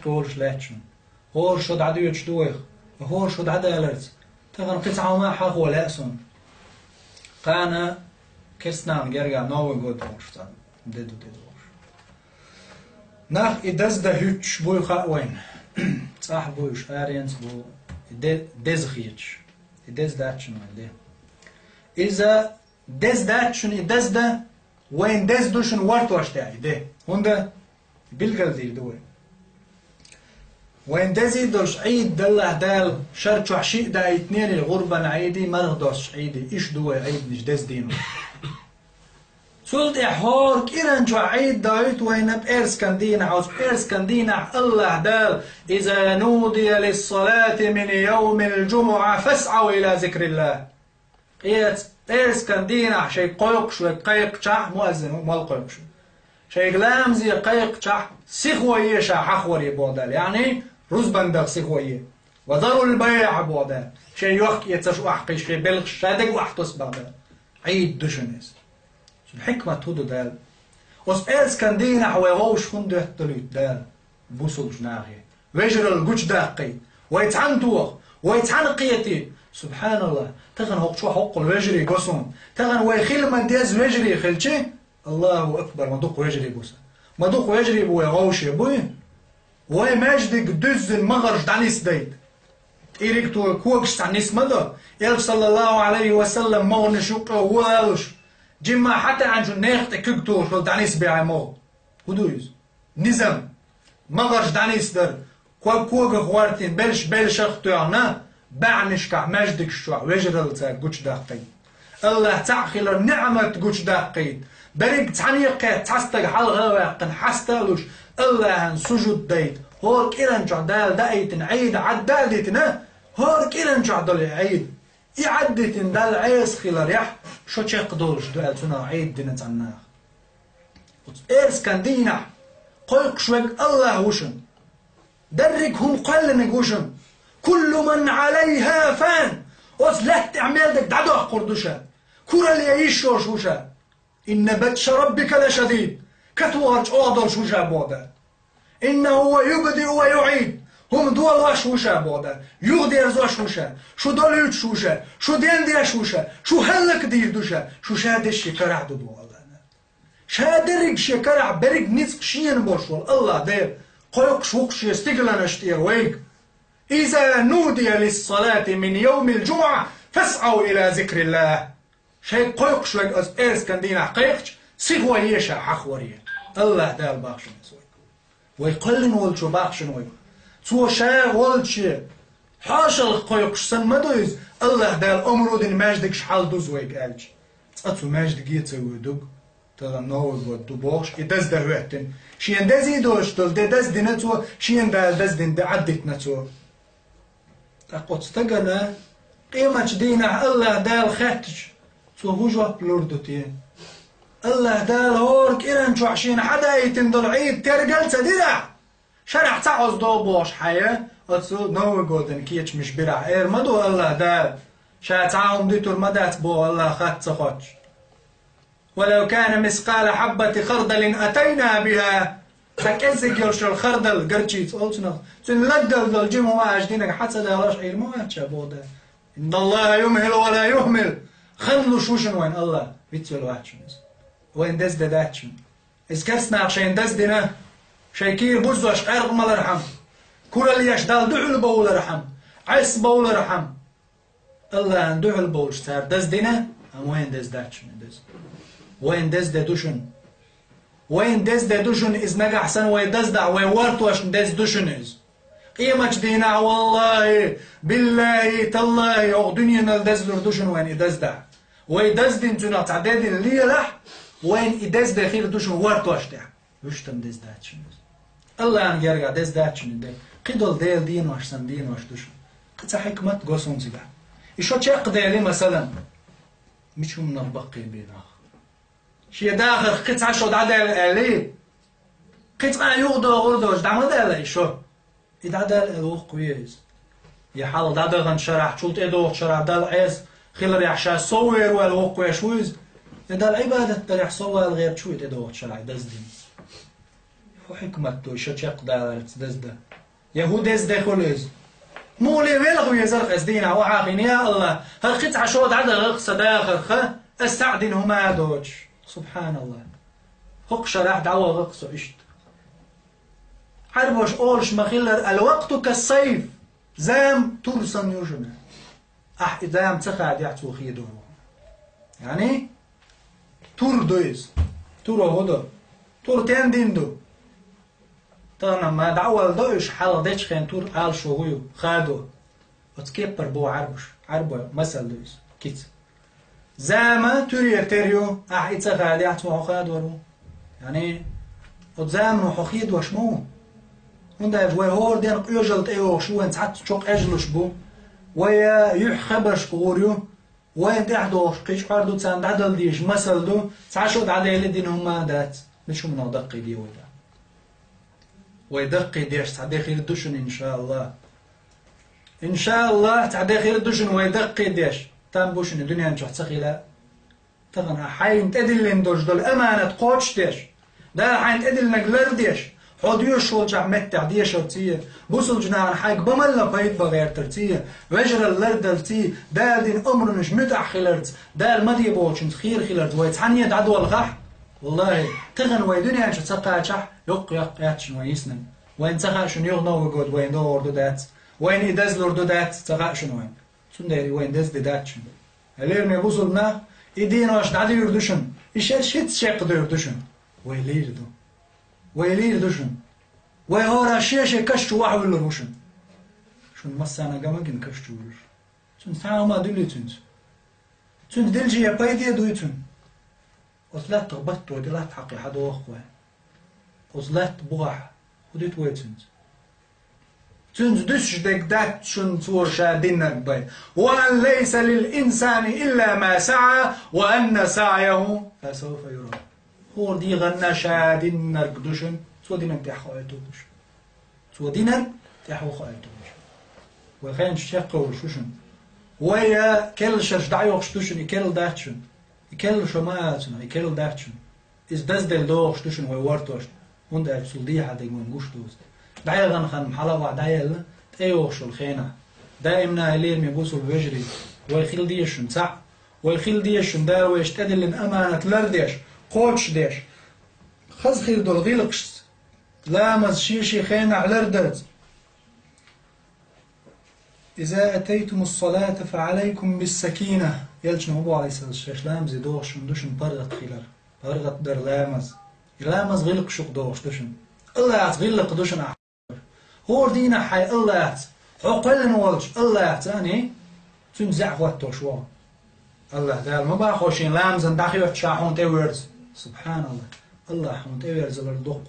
تولش لاتشون هور شد عدو يتشدوخ هور شد عدالرز تغن قطعة ما حق ولا سون قانا كسنان جرجع نوع جود هورشتان ديدو nach idas da hütsch bui khawen tsah bui shariens bu des khich idas datchen de iza des datchen idas da وين des duschen wart washta de hunda bilgal dir do وين دزي دوش عيد دله دال شرط وحشي دا اثنين الغربة عيدي مرغ دوش عيدي ايش دو عيد مش دز دينو سولت احور كيران جو عيد دايت وين بإرس كندينا عاوز بإرس كندينا الله دال إذا نودي للصلاة من يوم الجمعة فاسعوا إلى ذكر الله قيت إرس كندينا شيء قيق شوي قيق شح مؤذن مال قيق شو شيء لام زي قيق شح سخوية شح حخوري بودال يعني روز بندق سخوية وضروا البيع بودال شيء يوخ يتسشو أحقي شيء بلغ شادق وأحتس بعدال عيد دشنس الحكمة تودو دال وس إرس كندينا حويغوش خنده تلوت دال بوصل جناغي ويجر الجوش داقي ويتعن توخ ويتعن قيتي سبحان الله تغن هوق شو حق الوجري قصون تغن ويخيل من ديز وجري خلشي الله أكبر مدوق وجري بوسا مدوق وجري بوي غوش يبوي وي ماجدك دز المغرج دانيس دايت إيريك تو كوكش تعنيس مدى يلف صلى الله عليه وسلم مغن شوقه ووالوش جمع حتى عن جنيخ تككتو شو دانيس بيعي مغ هدويز نظام مغرج دانيس در كوك خوارتين بلش اختو يعني بعنش كع ماجدك شو وجرل تا قوش داقيد الله تعخل نعمة قوش داقيد بريق تعنيق تستق حلغة ويقن حستالوش الله سجود دايد هور كيران جعدال دايتن عيد عدال ديتنا هور كيران جعدال عيد يعدتن دال عيس خلال يح شو تشقدولش دوال تنا عيد دينت عناخ إرس كان دينح قيق شوك الله وشن درك هم قلن وشن كل من عليها فان وصلت تعمل دك دعدو قردوشا كورا اللي يعيش شوشا إن بطش ربك لشديد كتوارج أوضر شوشا بودا إنه هو يبدئ ويعيد هم دول وشوشا بودا يغدير زوشوشا شو دوليت شوشا شو دين دي شوشا شو هلك دير دوشا شو شادش يكرع دو الله شادرق شكرع برق نسق شين بوشول الله دير قيق شوقش يستقلن اشتير ويق إذا نودي للصلاة من يوم الجمعة فاسعوا إلى ذكر الله شيء قيق شوق از إرس كندينا قيقش سيغوا يشا حخوريه الله دير باخشن سوي ويقلن ولشو باخشن ويق تو شاغ ولشي حاشل قيقش سن مدويز الله دير أمرودين ماجدكش حال دوز ويق ألج أتو ماجدك يتسوي دوق ترى نوع بود دو باش إدز ده وقتن شين دزي دوش تل دز دينتو شين دز دين عدت نتو تقول استجنا قيمة دينا الله دال خاتج سو هوجوا بلوردوتين الله دال هورك إيران شو عشين حدا يتندل عيد ترجل تديرع شرح تعوز دو باش حياة أتصل نوع جودن كيتش مش برع إير مدو الله دال شاتعاهم ديتور مدات بو الله خات سخاتش ولو كان مثقال حبة خردل أتينا بها فكزك يرش الخردل قرشيت قلتنا تنلدل ذو الجيم وما أجدينك حتى لا رش عير ما يتشابودا إن الله يمهل ولا يهمل خلوا شوشن وين الله بيتسول واتشنز وين دز داتشن إذ كسنا عشان دز دنا شيكير بوزوش عرق مال رحم كل اللي يشدال دعل بول رحم عيس بول رحم الله دعل بول شتار دز دنا أم وين دز داتشن دز وين دز دوشن وين دز دوشن إز نجح حسن وين دز دع وين ورطوش دز دوشن إز قيمة دينا والله بالله تالله أو دنيا ندز دوشن وين إدز دع وين دز دين تنا تعداد اللي لح وين إدز ده خير دوشن ورطوش دع وش تم دز داتشن الله أن يرجع دز داتشن ده قدول ديل دين وش سن دين وش دوشن قطع حكمة قصون زجع إيش هتشق ده مثلا مش من البقي بينه شي داخل قطعة شو دعدا عليه قطعة يغدو غردوش دعما عليه شو يدعدا الوخ كويس يحال دعدا غنشرح شولت ادوخ شرح دال عيس خلال يحشا صور والوخ كويس ويز يدال عبادة تريح صور الغير شويت ادوخ شرح دزدين وحكمته شو تشق دال دزدا يهود دخلز مولي ملغو يزرق ازدينا وعاقين يا الله هالقيت عشود عدا غرق صداخر خ استعدن هما دوج سبحان الله هق شرح دعوة غقصو اشت عربوش اولش مخيلر الوقت كالصيف زام ترسن يوجنا زام تخاد يعتو خيدو يعني تور دويز تور هدو تور تندين دو طبعا ما دعوة دوش حال ديش خين تور آل شوهيو خادو وتكيبر بو عربو مثل دويز كيت زاما توري تريو تخاد يعتو خادو يعني وزام روحو خيد وشمو وندا جوي هور دين قيوجلت ايوه شو انت حتى تشوق اجلش بو ويا يحخبش قوريو وين تحدو قيش قاردو تساند عدل ديش مسل دو تعشود عدل دين هما دات نشو منو دقي دي ويدا ويدقي ديش تعدي خير الدشن ان شاء الله ان شاء الله تعدي خير الدشن ويدقي ديش تام بوشن الدنيا نشوح تسخيلا تغنى حين تدلن دوش دول امانة قوتش ديش دا حين تدل نقلر ديش حديوش وجع متع ديش وتيه بوصل جنان حاج بملا بيت بغير ترتيه وجر اللردلتي دا دين امر مش متع خلرت دا المدي بوشن خير خلرت ويتحني دعدو الغح والله تغن ويدنيا شو تسقى شح يق ياتشن ويسنن وين تسقى شنو يغنو وجود وين دور دات وين يدز لور دات تسقى شنو وين سندري وين دز داتشن هلير ما بوصلنا يدين واش دعدو يردشن ايش شيت شيق دو يردشن ويلير دو ويلير دوشن ويهورا شيشه كشتو واحد ولا روشن شون مسانا جامجن كشتو ولا شون ساعه ما دليتنت شون دلجي يا بايدي دويتن وصلت تغبطت ودلات حقي حدا واخوه وصلت بوح وديت ويتنت شون دش دك دات شون صور شادينك باي وان ليس للانسان الا ما سعى وان سعيه فسوف يرى هور دي غنا شادين نرقدوشن سو دينك تحو ايتوش سو دينك تحو خايتوش وخين شقو شوشن ويا كل شش دعيو شتوشن يكل داتشن يكل شماتن يكل داتشن is das del do shtushn we wartosh und der suldi hat ich mun gushtos دعي غن خن محلا دعي تيو شل خينا دائما لير مي بوسو بجري ويخيل ديشن صح ويخيل ديشن دار ويشتدل الامانه لرديش قوتش ديش خز خير دول غيلقش لامز شيشي خينا على ردت إذا أتيتم الصلاة فعليكم بالسكينة يلجن أبو عليه الصلاة والسلام لامز دوش دوشن برغت خيلر برغت در لامز غيلق شق دوش دوشن الله يعت غيلق دوشن أحبر هور دينا حي الله يعت عقل نولج الله يعت أني تنزع واتو شوا الله قال ما باخوشين لامزن داخل شاحون تيورز سبحان الله الله حمد ايرز الردو